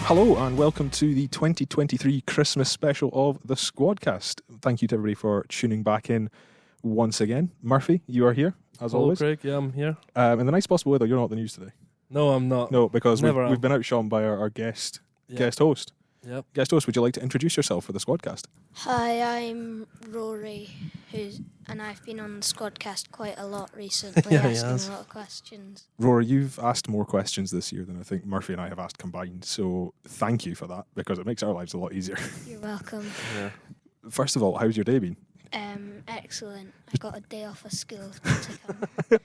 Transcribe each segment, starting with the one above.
Hello and welcome to the 2023 Christmas special of the Squadcast. Thank you to everybody for tuning back in once again. Murphy, you are here, as Hello, always. Craig. Yeah, I'm here. In the nice possible weather, you're not the news today. No, I'm not. No, because Never we've been outshone by our guest host. Yep. Guest host, would you like to introduce yourself for the Squadcast? Hi, I'm Rory, and I've been on the Squadcast quite a lot recently, asking a lot of questions. Rory, you've asked more questions this year than I think Murphy and I have asked combined, so thank you for that, because it makes our lives a lot easier. You're welcome. Yeah. First of all, how's your day been? Excellent. I got a day off of school to come.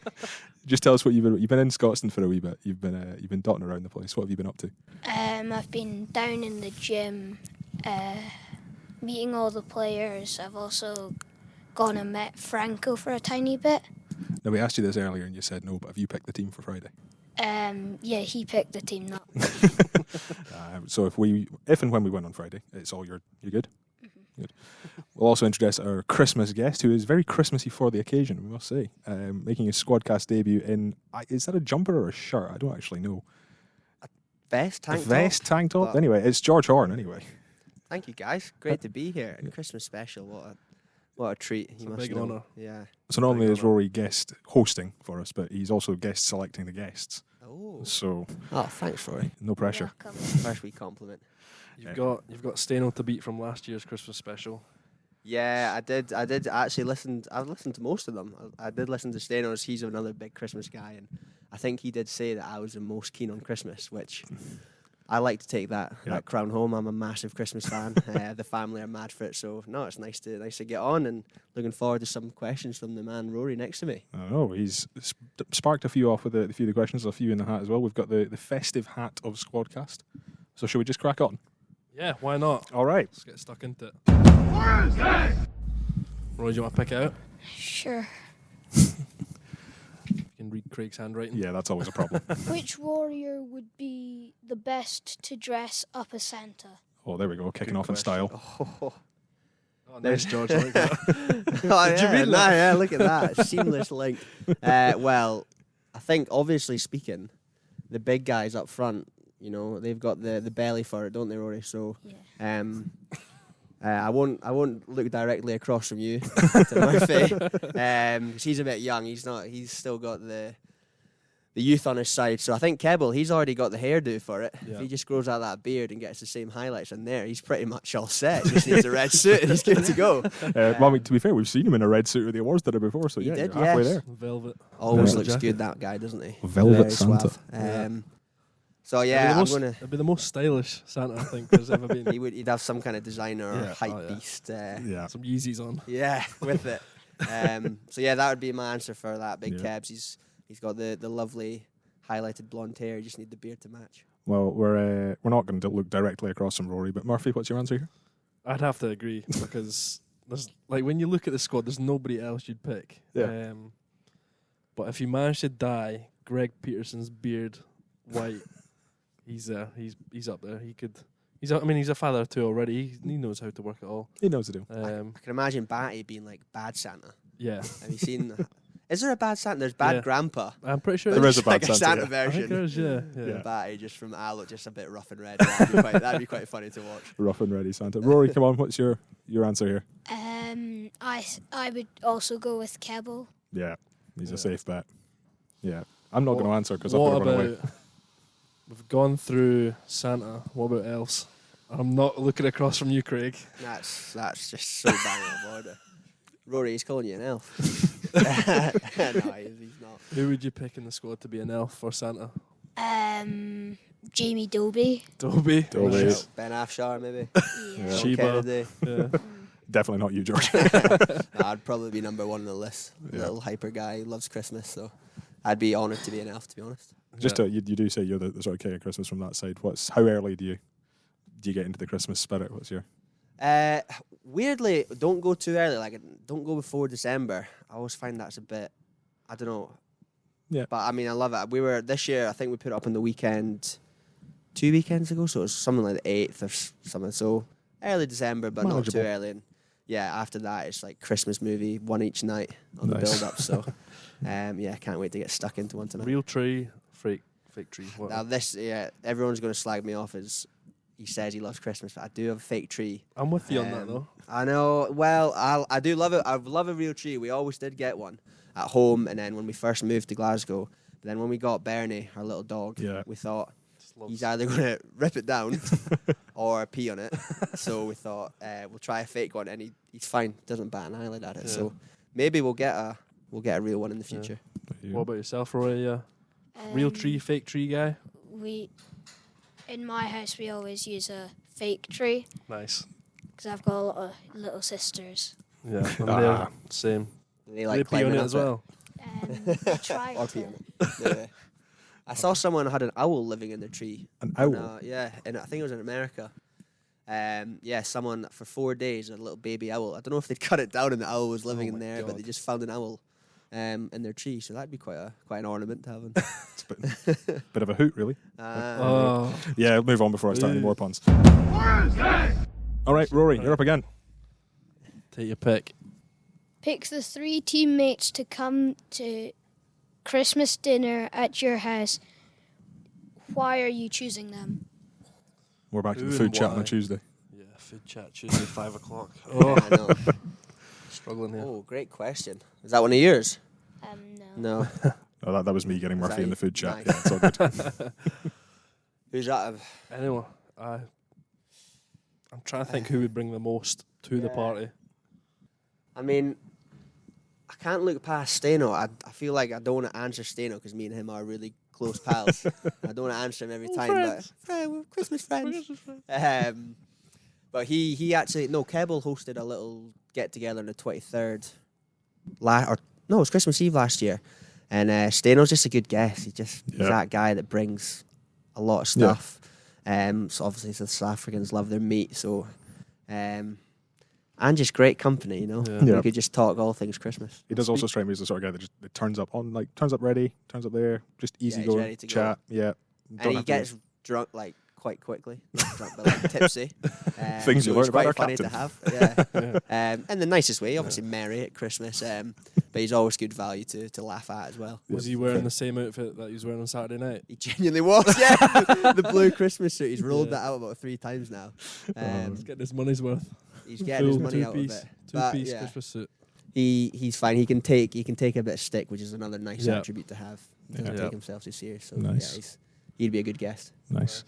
Just tell us what you've been in Scotland for a wee bit. You've been dotting around the place. What have you been up to? I've been down in the gym, meeting all the players. I've also gone and met Franco for a tiny bit. Now, we asked you this earlier and you said no, but have you picked the team for Friday? Yeah, he picked the team, not me. So if and when we win on Friday, it's all you're good? Mm-hmm. Good. We'll also introduce our Christmas guest, who is very Christmassy for the occasion, we must say, making his Squadcast debut in, is that a jumper or a shirt? I don't actually know. Tank top? Anyway, it's George Horne, anyway. Thank you, guys. Great to be here. Christmas special. What a treat. It's a big honour. Yeah. So not only is Rory guest hosting for us, but he's also guest selecting the guests. Oh. So. Oh, thanks, Rory. No pressure. First week compliment. You've got Steno to beat from last year's Christmas special. Yeah, I did actually listen. I've listened to most of them. I did listen to Steno's. He's another big Christmas guy, and I think he did say that I was the most keen on Christmas, which I like to take that crown home. I'm a massive Christmas fan. The family are mad for it, so no, it's nice to get on, and looking forward to some questions from the man Rory next to me. I know he's sparked a few off with a few of the questions, a few in the hat as well. We've got the festive hat of Squadcast. So should we just crack on? Yeah, why not? All right. Let's get stuck into it. Roy, do you want to pick it out? Sure. You can read Craig's handwriting. Yeah, that's always a problem. Which warrior would be the best to dress up as Santa? Oh, there we go. Kicking Good off in question. style. Oh, nice, George. I like that. Oh, Did you read that? Yeah, look at that. Seamless link. Well, I think, obviously speaking, the big guys up front, you know, they've got the belly for it, don't they, Rory? So, I won't look directly across from you to Murphy, because he's a bit young. He's still got the youth on his side. So I think Kebble, he's already got the hairdo for it. Yeah. If he just grows out that beard and gets the same highlights in there, he's pretty much all set. He just needs a red suit and he's good to go. Well, I mean, to be fair, we've seen him in a red suit at the awards dinner before, so He yeah, did, you're halfway yes. there. Velvet. Always Velvet looks jacket. good, that guy, doesn't he? Velvet Very Santa. suave. So yeah, It'd be the most stylish Santa I think there's ever been. He'd have some kind of designer or hype beast. Yeah. Some Yeezys on. Yeah, with it. So yeah, that would be my answer for that. Big Yeah. Kebs. He's got the lovely highlighted blonde hair. You just need the beard to match. Well, we're not going to look directly across from Rory, but Murphy, what's your answer here? I'd have to agree because there's when you look at the squad, there's nobody else you'd pick. Yeah. But if you manage to dye Greg Peterson's beard white, he's up there. He's a father too already. He knows how to work it all. He knows to do. I can imagine Batty being like bad Santa. Yeah. Have you seen? Is there a bad Santa? There's bad Grandpa. I'm pretty sure There is a bad like Santa, a Santa I think version. there is, yeah. Yeah. Batty just from look just a bit rough and ready. That'd be quite funny to watch. Rough and ready Santa. Rory, come on, what's your answer here? I would also go with Kebble. Yeah, he's a safe bet. Yeah. I'm not going to answer because I put What it away. about? We've gone through Santa. What about elves? I'm not looking across from you, Craig. That's just so bang on order. Rory, he's calling you an elf. No, he's not. Who would you pick in the squad to be an elf for Santa? Jamie Dobie. Dobie. Dobie. Right. Ben Afshar, maybe. Yeah. Sheba. Kennedy. Yeah. Definitely not you, George. I'd probably be number one on the list. Yeah. Little hyper guy, he loves Christmas, so I'd be honoured to be an elf, to be honest. Just you do say you're the sort of king of Christmas from that side. How early do you get into the Christmas spirit? What's your? Weirdly, don't go too early. Like, don't go before December. I always find that's a bit, I don't know. Yeah. But I mean, I love it. We were this year. I think we put it up on the weekend, 2 weekends ago. So it was something like the 8th or something. So early December, but not too early. And yeah, after that, it's like Christmas movie, one each night on the build up. So yeah, can't wait to get stuck into one tonight. Real tree, fake tree. What? Now everyone's going to slag me off as he says he loves Christmas, but I do have a fake tree. I'm with you on that though. I know. Well, I do love it. I love a real tree. We always did get one at home, and then when we first moved to Glasgow, but then when we got Bernie, our little dog, we thought he's either going to rip it down or pee on it. So we thought we'll try a fake one, and he's fine. Doesn't bat an eyelid at it. So maybe we'll get a real one in the future. What about yourself, Rory? Real tree, fake tree guy? In my house, we always use a fake tree. Nice. Because I've got a lot of little sisters. Yeah, and they're same. They like pee on climbing it up as well. I try Or to. pee on it. Yeah. I saw someone had an owl living in their tree. An owl? And I think it was in America. Someone for 4 days, a little baby owl. I don't know if they'd cut it down and the owl was living in there, but they just found an owl in their tree. So that'd be quite an ornament to have. It's a bit of a hoot, really. Oh. Yeah, move on before I start any more puns. All right, Rory, you're up again. Take your pick. Pick the 3 teammates to come to Christmas dinner at your house. Why are you choosing them? We're back to Who the food and chat on why? a Tuesday. Yeah, food chat Tuesday, 5 o'clock. Oh, I know. Struggling here. Oh, great question. Is that one of yours? No. No. Oh, that was me getting Murphy in the food chat. Nice. Yeah, it's all good. Who's that? Anyway, I'm trying to think who would bring the most to the party. I mean, I can't look past Steno. I feel like I don't want to answer Steno because me and him are really close pals. I don't want to answer him every time. Friends. But we're Christmas friends. But he actually, Kebble hosted a little get-together on the 23rd. It was Christmas Eve last year. And Steno's just a good guest. He's that guy that brings a lot of stuff. So obviously the South Africans love their meat. So, and just great company, you know. Yeah. We could just talk all things Christmas. He does also strike me as the sort of guy that just turns up ready, turns up there, just easy he's going, ready to go. chat. Yeah. And he gets drunk like quite quickly. Not drunk, but like tipsy. Things you so learn it's about our quite funny captain. to have. In the nicest way, obviously merry at Christmas. But he's always good value to laugh at as well. Was he wearing the same outfit that he was wearing on Saturday night? He genuinely was, yeah. The blue Christmas suit. He's rolled that out about 3 times now. He's getting his money's worth. He's getting his money out of it. Two-piece Yeah. Christmas suit. He's fine. He can take a bit of stick, which is another nice attribute to have. He doesn't Yeah. take himself too serious. So Nice. he'd be a good guest. Nice.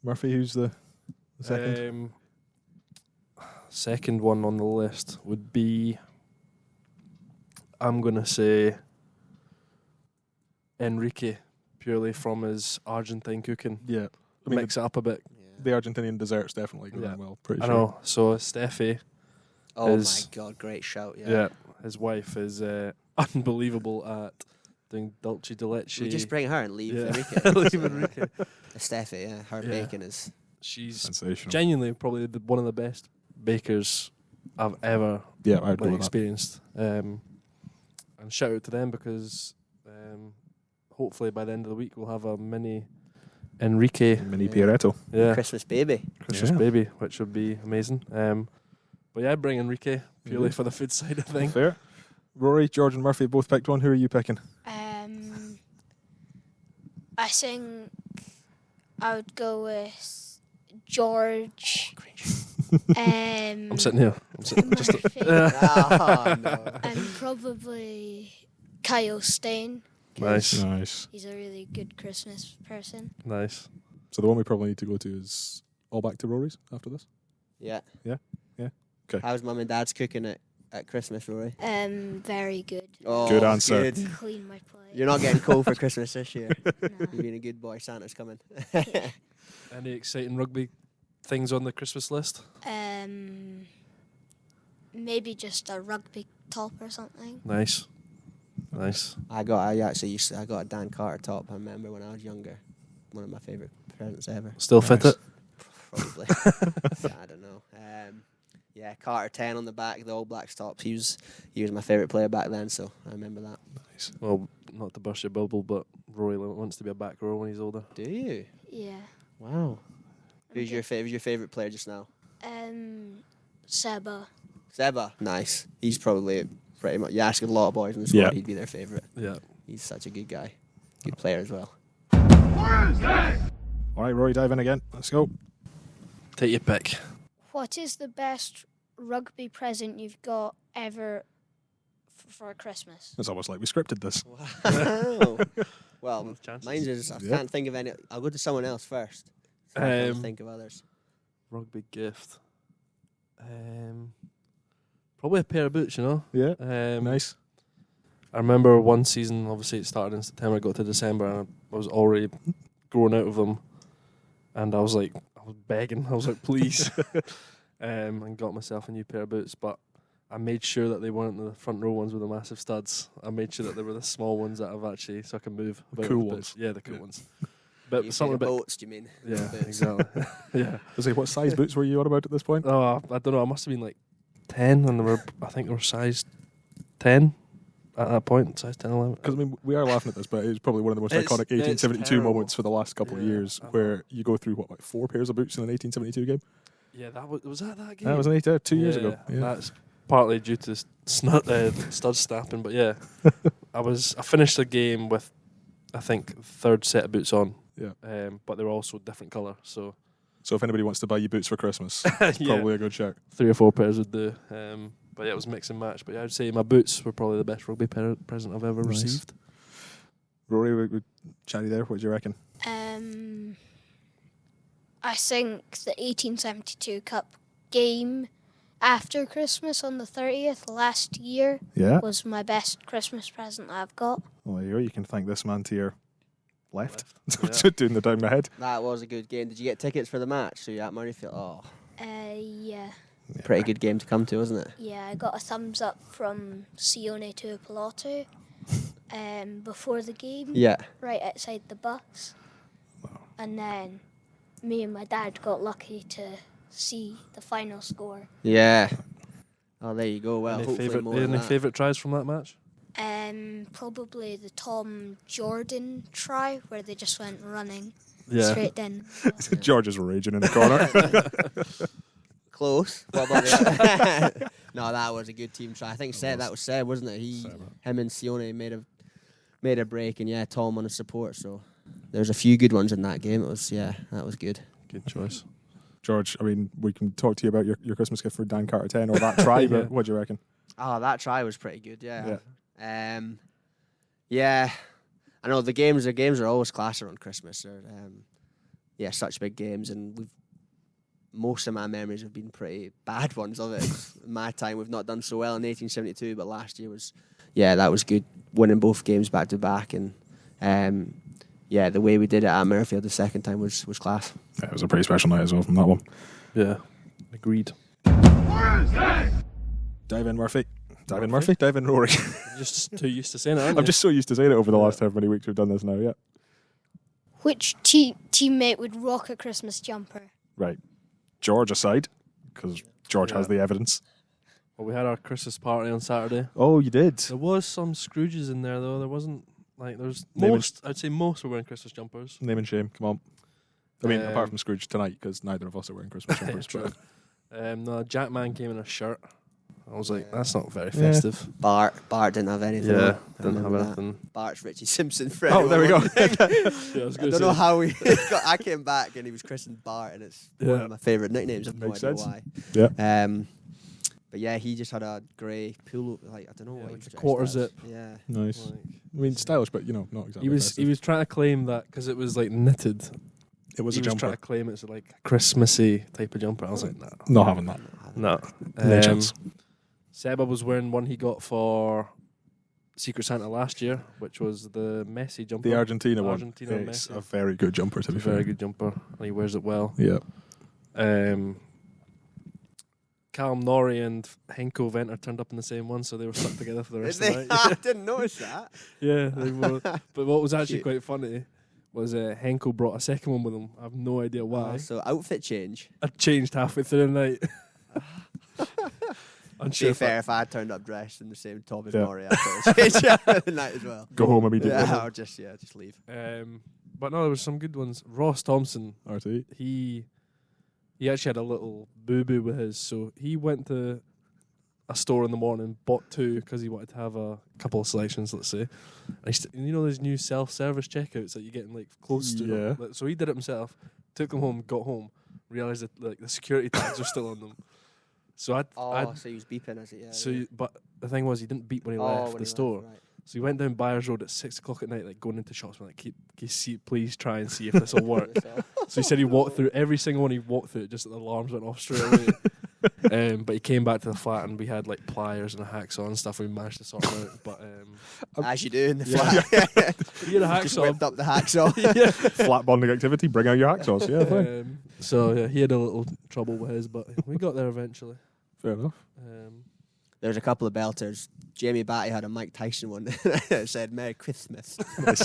Murphy, who's the second? Second one on the list would be, I'm going to say, Enrique, purely from his Argentine cooking. Yeah. I mean, Mix it up a bit. the Argentinian desserts definitely go down well. Pretty I sure. know. So Steffi, Oh His- my god, great shout! Yeah. his wife is unbelievable at doing dulce de leche. We just bring her and leave Yeah. Enrique. Leave Enrique. Steffi, yeah, her Yeah. bacon is. She's Sensational. genuinely probably one of the best bakers I've ever Yeah, I'd go with that. experienced. And shout out to them because hopefully by the end of the week we'll have a mini Enrique Mini Pieretto. Christmas baby. Christmas Yeah. baby, which would be amazing. But yeah, I'd bring Enrique purely for the food side of things. Fair. Rory, George, and Murphy both picked one. Who are you picking? I think I would go with George. I'm sitting here. I'm sitting just. Murphy, Oh, no. and probably Kyle Stain. Nice, Nice. He's a really good Christmas person. nice. So the one we probably need to go to is all back to Rory's after this. Yeah. Yeah? Yeah. Okay. How's mum and dad's cooking at Christmas, Rory? Very good. Oh, Good answer. good. Clean my plate. You're not getting cold for Christmas this year. No. You're being a good boy. Santa's coming. Any exciting rugby things on the Christmas list? Maybe just a rugby top or something. Nice, nice. I got a Dan Carter top. I remember when I was younger. One of my favourite presents ever. Still fit Nice. it? Probably. I don't know. Yeah, Carter 10 on the back, the All Blacks tops. He was my favourite player back then, so I remember that. Nice. Well, not to burst your bubble, but Rory wants to be a back row when he's older. Do you? Yeah. Wow. Who's your favourite player just now? Seba. Seba. Nice. He's probably pretty much. You ask a lot of boys in the squad, Yeah. he'd be their favourite. Yeah. He's such a good guy. Good player as well. All right, Rory, dive in again. Let's go. Take your pick. What is the best rugby present you've got ever for Christmas? It's almost like we scripted this. Wow. Well, Chances. mine is I Yeah. can't think of any. I'll go to someone else first. So I can't think of others. Rugby gift. Probably a pair of boots, you know. Yeah. Nice. I remember one season, obviously it started in September, I got to December, and I was already growing out of them. And I was begging, I was like, please. And got myself a new pair of boots, but I made sure that they weren't the front row ones with the massive studs. I made sure that they were the small ones that I've actually, so I can move. The cool with ones. boots. Yeah, the cool Yeah. ones. But something a bit. Boats, do you mean? Yeah, Boots. exactly. Yeah. I was like, what size boots were you on about at this point? Oh, I don't know. I must have been like 10, and I think they were size 10 at that point, size 10, 11. Because I mean, we are laughing at this, but it was probably one of the most It's- iconic it's 1872 terrible. moments for the last couple of Yeah, years, I know. where you go through like 4 pairs of boots in an 1872 game. Yeah, was that game? That was 2 years ago. Yeah. That's partly due to stud snapping, but yeah, I finished the game with, I think, third set of boots on. Yeah. But they were also different colour, so So if anybody wants to buy you boots for Christmas, yeah, probably a good shout. 3 or 4 pairs would do. But yeah, it was mix and match. But yeah, I'd say my boots were probably the best rugby present I've ever Nice. received. Rory, we chatty there. What do you reckon? I think the 1872 Cup game after Christmas on the 30th last year Yeah. was my best Christmas present I've got. Well, there you go. You can thank this man to your left. Yeah. Doing the down the head. That was a good game. Did you get tickets for the match? So you're at Murrayfield. Oh, Yeah. pretty good game to come to, wasn't it? Yeah, I got a thumbs up from Sione to Pilato before the game, Yeah. right outside the bus. Wow. And then me and my dad got lucky to see the final score. Yeah. Oh, there you go. Well, Any hopefully more than any that. favourite tries from that match? Probably the Tom Jordan try where they just went running Yeah. straight in. George is raging in the corner. Close. What about the No, that was a good team try. I think that was Seb, wasn't it? Seb. Him and Sione made a break, and yeah, Tom on the support. So there's a few good ones in that game. That was good. Good choice. George, I mean, we can talk to you about your Christmas gift for Dan Carter 10 or that try, Yeah. but what do you reckon? Oh, that try was pretty good. Yeah. Yeah. Yeah. I know the games are always class around Christmas. They're such big games, and most of my memories have been pretty bad ones of it. In my time, we've not done so well in 1872, but last year that was good, winning both games back to back, and the way we did it at Murrayfield the second time was class. Yeah, it was a pretty special night as well from that one. Yeah. Agreed. Dive in, Murphy. Dive in, Murphy. Dive in, Rory. Just too used to saying it, aren't I'm just so used to saying it over the last however many weeks we've done this now, yeah. Which teammate would rock a Christmas jumper? Right. George aside, because George has the evidence. Well, we had our Christmas party on Saturday. Oh, you did? There was some Scrooges in there, though. There wasn't, there's Name most, I'd say most were wearing Christmas jumpers. Name and shame, come on. I mean, Um, apart from Scrooge tonight, because neither of us are wearing Christmas jumpers. True. but- No, Jackman came in a shirt. I was like, that's not very Yeah. festive. Bart didn't have anything. Yeah, on. I didn't have remember that. anything. Bart's Richie Simpson for Oh, there we go. Yeah, I was I gonna don't know say- how I came back and he was christened Bart, and it's one Yeah. of my favourite nicknames. I've no Makes idea sense. why. Yeah. But yeah, he just had a grey pull, I don't know Yeah, what he like was a dressed quarter as. zip. Yeah. Nice. Like, I mean, stylish, but, not exactly he was festive. trying to claim that because it was like knitted. It was he a was trying jumper. to claim it's like a Christmassy type of jumper. I was like, nah. Not having that. No. No chance. Seba was wearing one he got for Secret Santa last year, which was the Messi jumper. The Argentina one. Argentina It's Messi. a very good jumper, to be It's a fair. very good jumper, and he wears it well. Yeah. Callum Norrie and Henko Venter turned up in the same one, so they were stuck together for the rest of the night. I didn't notice that. Yeah, they were. But what was actually Cute. quite funny was Henko brought a second one with him. I have no idea why. So outfit change. I changed halfway through the night. To Unsure be if fair, if I turned up dressed in the same top as Yeah. Maury, I'd probably change the night as well. Go home immediately. Yeah, I'll just leave. but no, there was some good ones. Ross Thompson, RT. he actually had a little boo-boo with his, so he went to a store in the morning, bought 2 because he wanted to have a couple of selections, let's say. And those new self-service checkouts that you get in like close to. Yeah. So he did it himself, took them home, got home, realised that like the security tags are still on them. So So he was beeping as it. Yeah. so but the thing was he didn't beep when he left the store. Right. So he went down Byers Road at 6 o'clock at night, like going into shops, like, please try and see if this will work. So he said he walked through every single one. He walked through it, just the alarms went off straight away. But he came back to the flat and we had like pliers and a hacksaw and stuff. We managed to sort it out. But As you do in the flat. he had a Just hacksaw. whipped up the hacksaw. Yeah. Flat bonding activity. Bring out your hacksaws. Yeah, fine. So yeah, he had a little trouble with his, but we got there eventually. Fair enough. There's a couple of belters. Jamie Batty had a Mike Tyson one that said "Merry Christmas"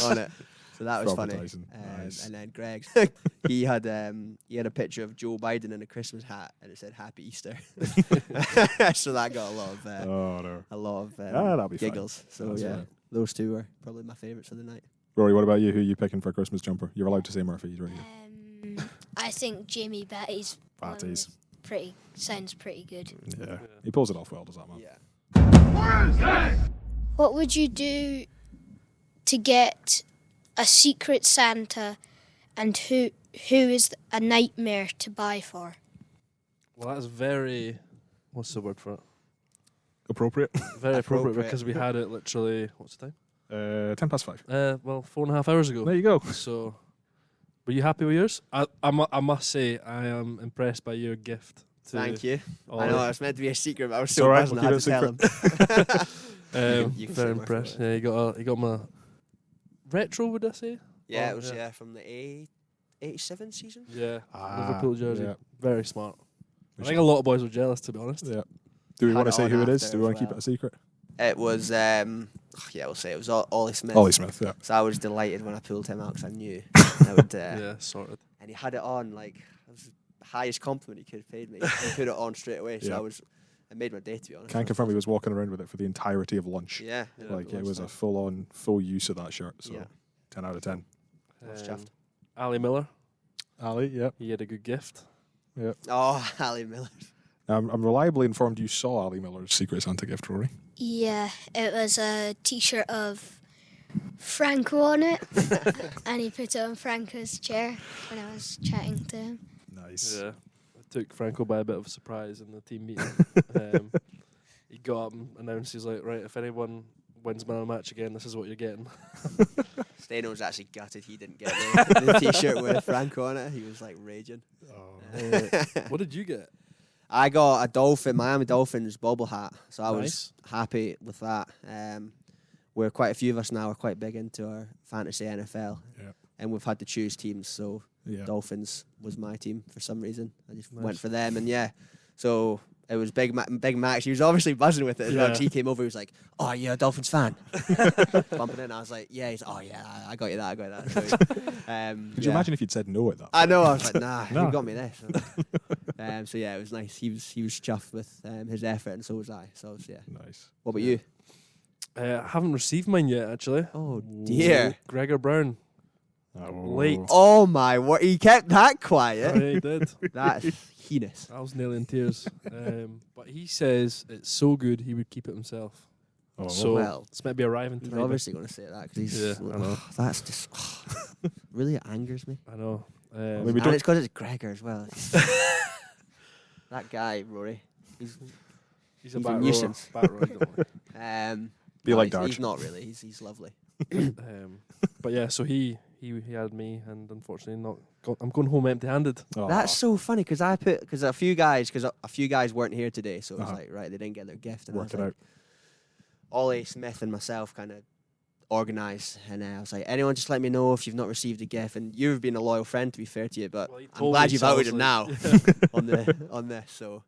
on it, so that was Proper funny. Tyson. Nice. And then Greg, he had a picture of Joe Biden in a Christmas hat, and it said "Happy Easter." So that got a lot of that'll be fine. giggles. So That's yeah, fine. those two were probably my favourites of the night. Rory, what about you? Who are you picking for a Christmas jumper? You're allowed to say Murphy's right here. I think Jamie Batty's one Batty's. sounds pretty good. Yeah. He pulls it off well, does that man? Yeah. What would you do to get a secret Santa, and who is a nightmare to buy for? Well, that's very. What's the word for it? Appropriate. Very appropriate Appropriate. because we had it literally. What's the time? 5:10. 4.5 hours ago. There you go. So, were you happy with yours? I must say, I am impressed by your gift. Thank you. Ollie. I know it was meant to be a secret, but I was It's so all right, buzzing we'll I had keep to it tell him. You can say Very more impressed. for it. Yeah, he got my retro. Would I say? Yeah, Oh, it was yeah. from the 87 season. Yeah, Ah, Liverpool jersey. yeah. Very smart. We I think a lot of boys were jealous, to be honest. Yeah. Do we Had want to it say on who it is? after Do we want as to keep well. it a secret? It was, we'll say it was Ollie Smith. Ollie Smith, yeah. So I was delighted when I pulled him out because I knew I would. Yeah, sorted. And he had it on like it was the highest compliment he could have paid me. He put it on straight away, so Yeah. it made my day, to be honest. Can't confirm he was walking around with it for the entirety of lunch. Yeah, Like it was a full use of that shirt. So Yeah. 10 out of 10. I was chuffed. Ali Miller, Ali, yeah. he had a good gift. Oh, Ali Miller. I'm reliably informed you saw Ali Miller's Secret Santa gift, Rory. Yeah, it was a T-shirt of Franco on it, and he put it on Franco's chair when I was chatting to him. Nice. Yeah, it took Franco by a bit of surprise in the team meeting. He got up and announced, he's like, right, if anyone wins man of the match again, this is what you're getting. Steno was actually gutted he didn't get the T-shirt with Franco on it. He was like raging. What did you get? I got a Miami Dolphins bobble hat, so I was Nice. happy with that. We're quite a few of us now are quite big into our fantasy NFL, Yeah. and we've had to choose teams. So Yeah. Dolphins was my team for some reason. I just Nice. went for them, and yeah, so it was Big Max. He was obviously buzzing with it as well. 'Cause Yeah. he came over, he was like, "Oh, you're a Dolphins fan?" Bumping in, I was like, "Yeah." He's, "Oh yeah, I got you that. I got you that." So, Could you imagine if you'd said no at that? I know. I was like, "Nah, No. you got me there." So yeah, it was nice. He was chuffed with his effort, and so was I. So yeah. Nice. What about you? I haven't received mine yet, actually. Oh dear. Gregor Brown. Oh. Late. Oh my word! He kept that Yeah, quiet. he did. That's heinous. I was nearly in tears. But he says it's so good he would keep it himself. Oh. So well, it's meant to be arriving He's tonight. obviously going to say that because he's. Yeah, I know. That's just really it angers me. I know. Maybe And don't- it's because it's Gregor as well. That guy, Rory. He's He's a a back rower. nuisance. Back rower, don't worry. Be like he's Darge. not really. He's lovely. But yeah, so he had me, and unfortunately I'm going home empty-handed. Oh. That's so funny because a few guys weren't here today, so it was Uh-huh. like right, they didn't get their gift. And Work I it was out. like, Ollie Smith and myself kind of organised, and I was like, anyone just let me know if you've not received a gift. And you've been a loyal friend, to be fair to you, but Well, he I'm told glad me, you've so I outed was him like- now on this. So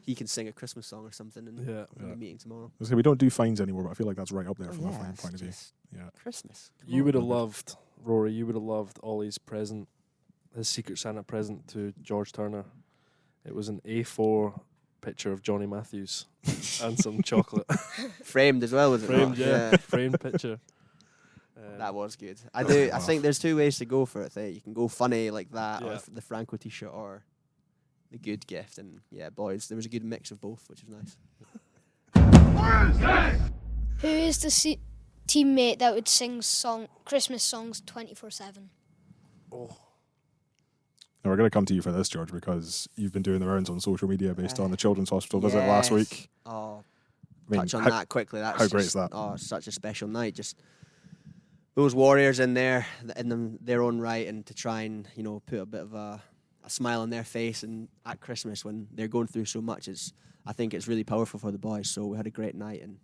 he can sing a Christmas song or something in Yeah. the meeting tomorrow. So we don't do fines anymore, but I feel like that's right up there from a Oh, yeah, fine it's point of view. just Yeah. Christmas. Come You on. would have loved, Rory, you would have loved Ollie's present, his Secret Santa present to George Turner. It was an A4 picture of Johnny Matthews and some chocolate. Framed as well, was it? Framed, not? yeah. Framed picture. That was good. I do. I Wow. think there's two ways to go for it. You can go funny like that, or Yeah. the Franco T-shirt, or the good gift. And yeah, boys, there was a good mix of both, which was nice. Who is the teammate that would sing Christmas songs 24/7? Oh. Now we're going to come to you for this, George, because you've been doing the rounds on social media based on the Children's Hospital visit last week. Oh, I mean, touch on that quickly. That's how great is that? Oh, such a special night. Just those warriors in there, their own right, and to try and put a bit of a smile on their face, and at Christmas when they're going through so much, I think it's really powerful for the boys. So we had a great night, and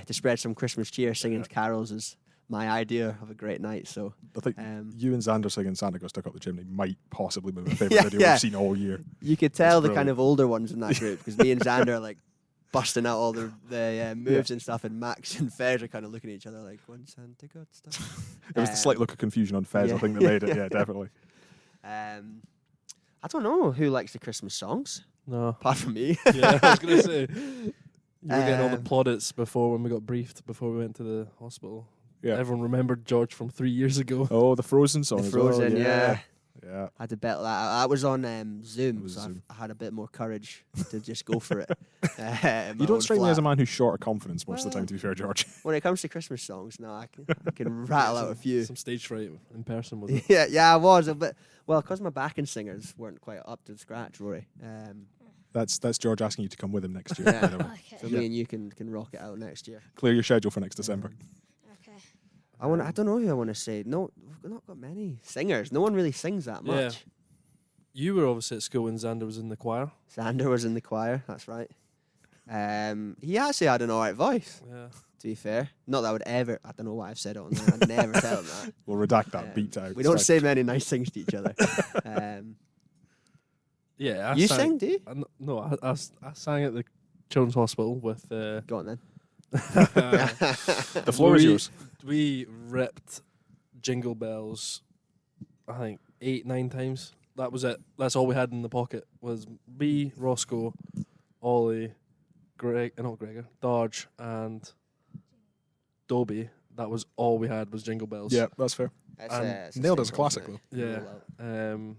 to spread some Christmas cheer, singing carols is my idea of a great night. So I think you and Xander singing Santa Go Stuck Up the Chimney might possibly be my favourite video we've seen all year. You could tell the kind of older ones in that group, because me and Xander are like busting out all the moves and stuff, and Max and Fez are kind of looking at each other like, when Santa got stuff. It was the slight look of confusion on Fez, I think, that made it. Yeah, definitely. I don't know who likes the Christmas songs. No. Apart from me. Yeah, I was going to say. You were getting all the plaudits before when we got briefed before we went to the hospital. Yeah. Everyone remembered George from 3 years ago. Oh, the Frozen song. The as well, Frozen, yeah. I had to bet that. I was on Zoom, so Zoom. I had a bit more courage to just go for it. You don't strike me as a man who's short of confidence most of the time, to be fair, George. When it comes to Christmas songs, no, I can rattle out a few. Some stage fright in person, was it? Yeah, I was a bit. Well, because my backing singers weren't quite up to scratch, Rory. That's George asking you to come with him next year. Yeah. by the way. Okay. So me and you can rock it out next year. Clear your schedule for next December. Okay. I don't know who I want to say. No, we've not got many singers. No one really sings that much. Yeah. You were obviously at school when Xander was in the choir. Xander was in the choir. That's right. He actually had an alright voice. Yeah. To be fair, not that I would ever. I don't know why I've said it on there. I'd never tell him that. We'll redact that beat out. We don't say many nice things to each other. Yeah. You sing, do you? No, I sang at the Children's Hospital with. Go on then. The floor is yours. We ripped Jingle Bells, I think 8-9 times. That was it. That's all we had in the pocket. Was me, Roscoe, Ollie, not Gregor, Darge, and Dobie. That was all we had was Jingle Bells. Yeah, that's fair. It's Nailed a as a sing classic, song, though. Yeah. isn't it?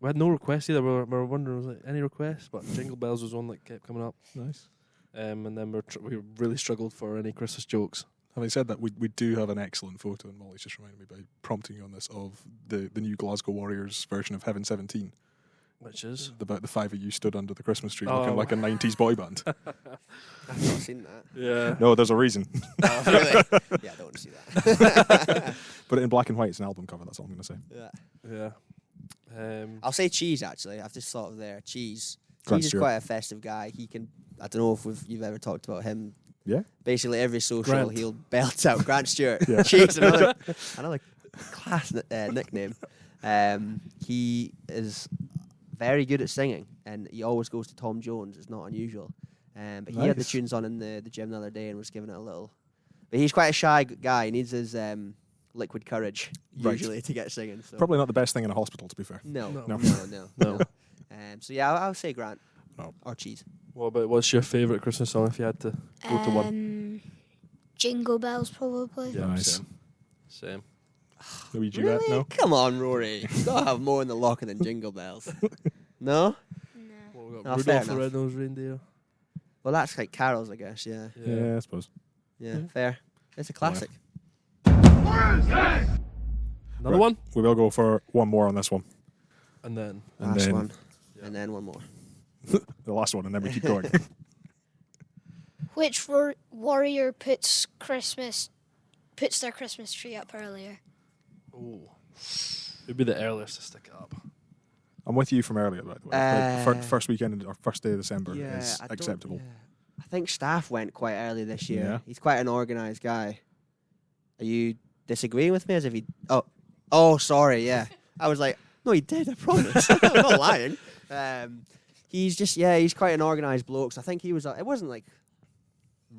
We had no requests either. We were wondering, was there any requests? But Jingle Bells was one that kept coming up. Nice. And then we really struggled for any Christmas jokes. Having said that, we do have an excellent photo, and Molly's just reminded me by prompting you on this, of the new Glasgow Warriors version of Heaven 17. Which is? About the five of you stood under the Christmas tree Oh. looking like a 90s boy band. I've not seen that. Yeah. No, there's a reason. Oh, really? Yeah, I don't want to see that. But in black and white, it's an album cover, that's all I'm going to say. Yeah. Yeah. I'll say Cheese, actually. I've just thought of there. Cheese. Grant Cheese is Stewart. quite a festive guy. He can. I don't know if you've ever talked about him. Yeah? Basically, every social Grant. he'll belt out Grant Stewart. Yeah. Cheese, another class nickname. He is very good at singing, and he always goes to Tom Jones. It's not unusual. But he had the Nice. tunes on in the gym the other day and was giving it a little. But he's quite a shy guy. He needs his liquid courage Right. usually to get singing. So. Probably not the best thing in a hospital, to be fair. No. No. No. So yeah, I'll say Grant Oh. or Cheese. What's your favourite Christmas song if you had to go to one? Jingle Bells, probably. Yeah, Nice. Same. Luigi, that? No? Come on, Rory. You gotta have more in the locker than Jingle Bells. No? No. Well, we got Oh, fair Rudolph the enough. Red-Nosed Reindeer. Well, that's like carols, I guess. Yeah. Yeah, I suppose. Yeah. Fair. It's a classic. Another Right. one? We will go for one more on this one. And then. And Last then one. Yeah. And then one more. the last one, and then we keep going. Which warrior puts their Christmas tree up earlier? Oh. Who'd be the earliest to stick it up? I'm with you from earlier, by the way. Like, first weekend or first day of December Yeah, is I don't- acceptable. yeah. I think Staff went quite early this year. Yeah. He's quite an organised guy. Are you disagreeing with me as if he... Oh, sorry, yeah. I was like, no, he did, I promise. I'm not lying. He's quite an organised bloke. So I think he was... it wasn't like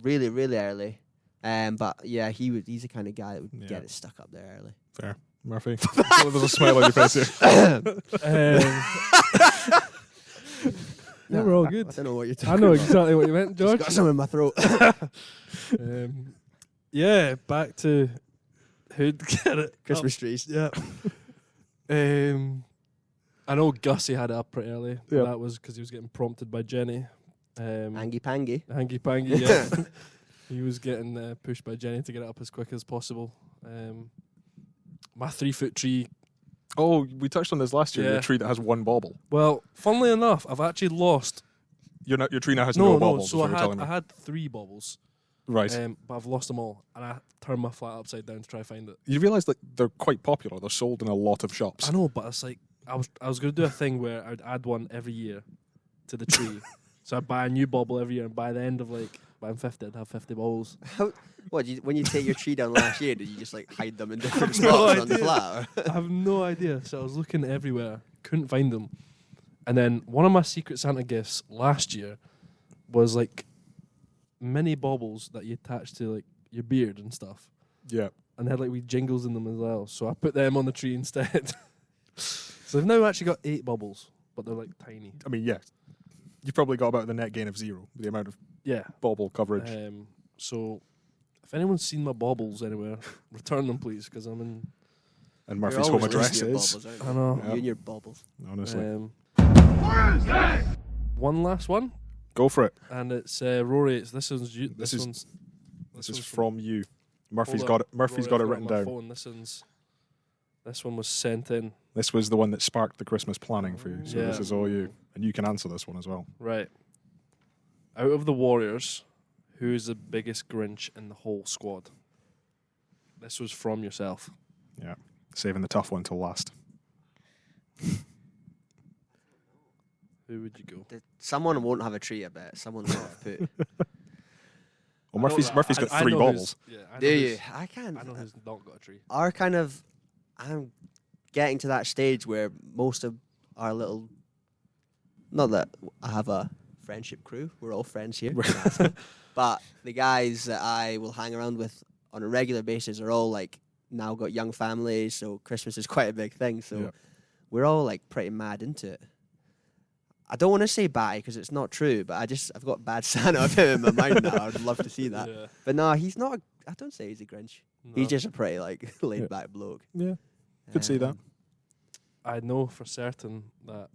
really, really early. But yeah, he's the kind of guy that would Yeah. get it stuck up there early. Fair. Murphy. There's a smile on your face here. No, we're all good. I don't know what you're I talking know about. exactly what you meant, Just George. got some in my throat. Yeah, back to who'd get it. Christmas trees. Yeah. I know Gussie had it up pretty early. Yeah. That was because he was getting prompted by Jenny. Hangy pangy. Hanky Pangy, yeah. He was getting pushed by Jenny to get it up as quick as possible. My 3-foot tree Oh, we touched on this last year. Yeah. Your tree that has one bauble. Well, funnily enough, I've actually lost. Your tree now has no baubles. So is what you're telling me. I had 3 baubles, Right. but I've lost them all, and I turned my flat upside down to try to find it. You realise that they're quite popular. They're sold in a lot of shops. I know, but it's like I was going to do a thing where I would add one every year to the tree. So I'd buy a new bauble every year, and by the end of by I'm 50, I'd have 50 baubles. When you take your tree down last year, did you just like hide them in different no spots on the idea. flat? I have no idea. So I was looking everywhere, couldn't find them. And then one of my Secret Santa gifts last year was like mini baubles that you attach to like your beard and stuff. Yeah. And they had like wee jingles in them as well. So I put them on the tree instead. So I've now actually got 8 baubles, but they're like tiny. I mean, yeah. You've probably got about the net gain of 0, the amount of Yeah. bauble coverage. So if anyone's seen my baubles anywhere, return them please, because I'm in. And You're Murphy's home always address losing your is. baubles, aren't I you? know. You and your baubles. Honestly. One last one, Go for it. and it's Rory. This one's you. This This is- one's. This is one's from you. Murphy's Hold got on, it. Murphy's Rory, got it I've written my down. Phone. This one was sent in. This was the one that sparked the Christmas planning for you. So Yeah. this is all you. And you can answer this one as well. Right. Out of the Warriors, who is the biggest Grinch in the whole squad? This was from yourself. Yeah. Saving the tough one till last. Who would you go? Someone won't have a tree, I bet. Someone will have put. Well, Murphy's got I 3 know baubles. I know Do you? who's- I can't. I know who's not got a tree. I'm getting to that stage where most of our little. Not that I have a friendship crew. We're all friends here. But the guys that I will hang around with on a regular basis are all like now got young families, so Christmas is quite a big thing. So Yeah. we're all like pretty mad into it. I don't want to say bye because it's not true, but I've got bad Santa of him in my mind now. I'd love to see that. Yeah. But no, he's not. I don't say he's a Grinch. No. He's just a pretty like laid back bloke. Yeah. Could see that. I know for certain that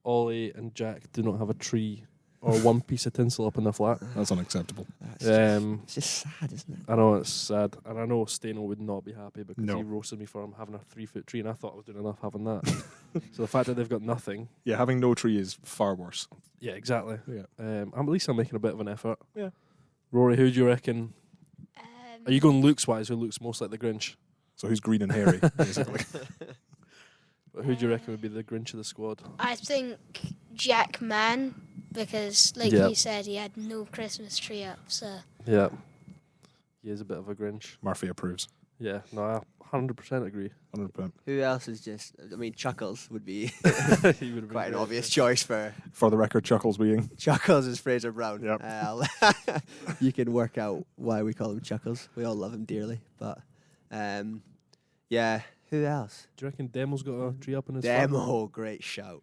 Ollie and Jack do not have a tree or one piece of tinsel up in the flat. That's unacceptable. It's just sad, isn't it? I know it's sad, and I know Steno would not be happy because No. he roasted me for him having a 3-foot tree, and I thought I was doing enough having that. So the fact that they've got nothing, Yeah, having no tree is far worse. yeah, exactly. Yeah. At least I'm making a bit of an effort. Yeah. Rory, who do you reckon? Are you going Luke's wise? Who looks most like the Grinch? So who's green and hairy, basically? But who do you reckon would be the Grinch of the squad? I think Jack Man, because like Yeah. he said, he had no Christmas tree up. So Yeah, he is a bit of a Grinch. Murphy approves. Yeah, no, I 100% agree. 100%. Who else is just? I mean, Chuckles would be He would have been quite an great. obvious choice for. For the record, Chuckles being. Chuckles is Fraser Brown. Yep. You can work out why we call him Chuckles. We all love him dearly, but yeah. Who else? Do you reckon Demo's got a tree up in his flat? Demo, great shout.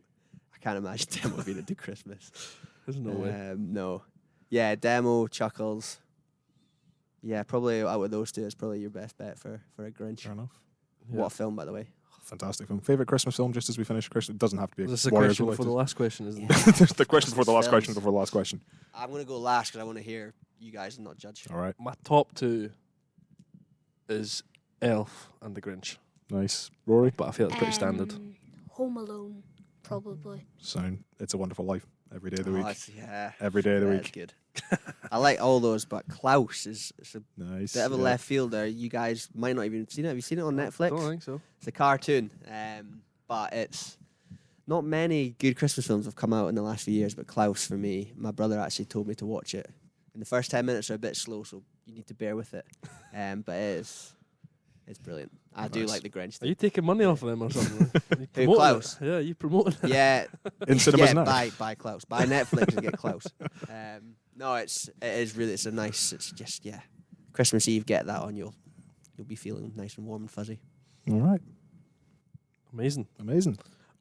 I can't imagine Demo being into Christmas. There's no way. No. Yeah, Demo, Chuckles. Yeah, probably out of those two is probably your best bet for a Grinch. Fair enough. Yeah. What a film, by the way. Fantastic film. Favourite Christmas film, just as we finish Christmas? It doesn't have to be Is this a Warriors question related. before the last question, isn't it? The question before the last Christmas question films. before the last question. I'm going to go last because I want to hear you guys and not judge. All right. My top 2 is Elf and the Grinch, Nice. Rory? but I feel it's pretty standard. Home Alone, probably. Sound. It's a Wonderful Life. Every day of the Oh, week. that's- yeah. Every day of the That's week. good. I like all those, but Klaus is a Nice. bit of a yeah. left fielder. You guys might not even seen it. Have you seen it on Netflix? Don't think so. It's a cartoon, but it's not many good Christmas films have come out in the last few years. But Klaus, for me, my brother actually told me to watch it. And the first 10 minutes are a bit slow, so you need to bear with it. But it's brilliant. I do Nice. like the Grinch. Are you taking money off of them or something? You promoting Klaus? it? Yeah, you promoting it. Yeah, In cinemas yeah, now. buy Klaus, buy Netflix and get Klaus. No, it is really. It's a nice. It's just Christmas Eve. Get that on, you'll be feeling nice and warm and fuzzy. All right. Amazing. Amazing.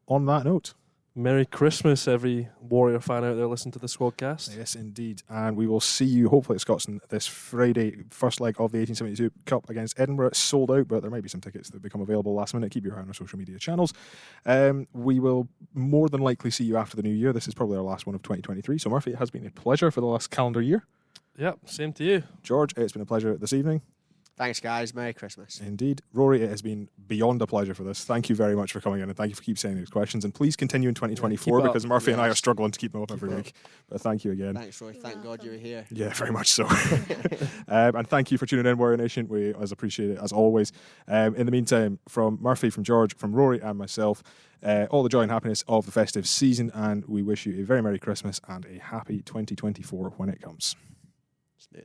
On that note. Merry Christmas, every Warrior fan out there listening to the Squadcast. Yes, indeed. And we will see you, hopefully, at Scotstoun this Friday, first leg of the 1872 Cup against Edinburgh. It's sold out, but there might be some tickets that become available last minute. Keep your eye on our social media channels. We will more than likely see you after the new year. This is probably our last one of 2023. So, Murphy, it has been a pleasure for the last calendar year. Yep, same to you. George, it's been a pleasure this evening. Thanks, guys. Merry Christmas. Indeed. Rory, it has been beyond a pleasure for this. Thank you very much for coming in, and thank you for keep sending these questions. And please continue in 2024 keep it up. because Murphy and I are Yes. struggling to keep them up Keep every it up. week. But thank you again. Thanks, Roy. You're Thank God you were here. Yeah, very much so. And thank you for tuning in, Warrior Nation. We as appreciate it as always. In the meantime, from Murphy, from George, from Rory, and myself, all the joy and happiness of the festive season, and we wish you a very Merry Christmas and a happy 2024 when it comes. Smooth.